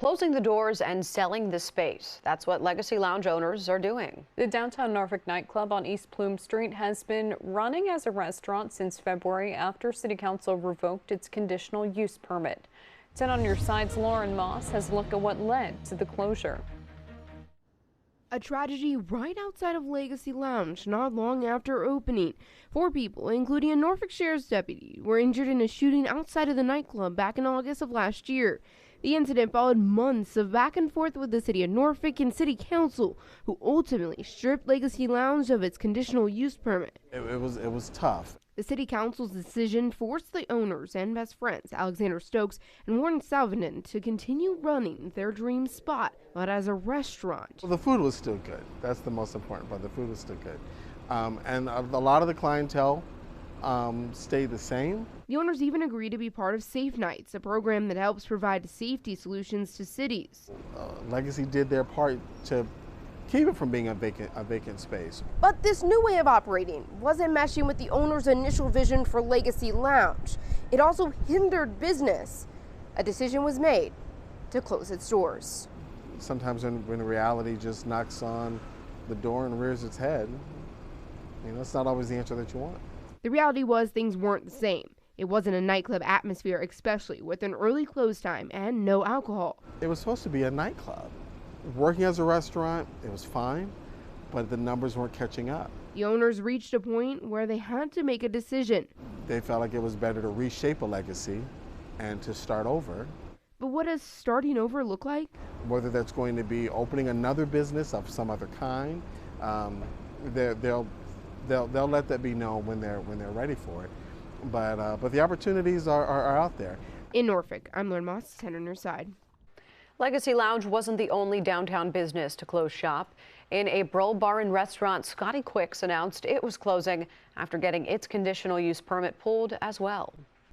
Closing the doors and selling the space. That's what Legacy Lounge owners are doing. The downtown Norfolk nightclub on East Plume Street has been running as a restaurant since February after City Council revoked its conditional use permit. 10 on your side's Lauren Moss has a look at what led to the closure. A tragedy right outside of Legacy Lounge not long after opening. 4 people, including a Norfolk Sheriff's deputy, were injured in a shooting outside of the nightclub back in August of last year. The incident followed months of back and forth with the city of Norfolk and City Council, who ultimately stripped Legacy Lounge of its conditional use permit. It was tough. The City Council's decision forced the owners and best friends, Alexander Stokes and Warren Salvinen, to continue running their dream spot, but as a restaurant. Well, the food was still good. That's the most important part. The food was still good. And a lot of the clientele stayed the same. The owners even agreed to be part of Safe Nights, a program that helps provide safety solutions to cities. Legacy did their part to keep it from being a vacant space. But this new way of operating wasn't meshing with the owner's initial vision for Legacy Lounge. It also hindered business. A decision was made to close its doors. Sometimes when reality just knocks on the door and rears its head, it's not always the answer that you want. The reality was things weren't the same. It wasn't a nightclub atmosphere, especially with an early close time and no alcohol. It was supposed to be a nightclub. Working as a restaurant, it was fine, but the numbers weren't catching up. The owners reached a point where they had to make a decision. They felt like it was better to reshape a legacy and to start over. But what does starting over look like? Whether that's going to be opening another business of some other kind, they'll let that be known when they're ready for it. But the opportunities are out there. In Norfolk, I'm Lauren Moss, 10 on your side. Legacy Lounge wasn't the only downtown business to close shop. In April, bar and restaurant Scotty Quick's announced it was closing after getting its conditional use permit pulled as well.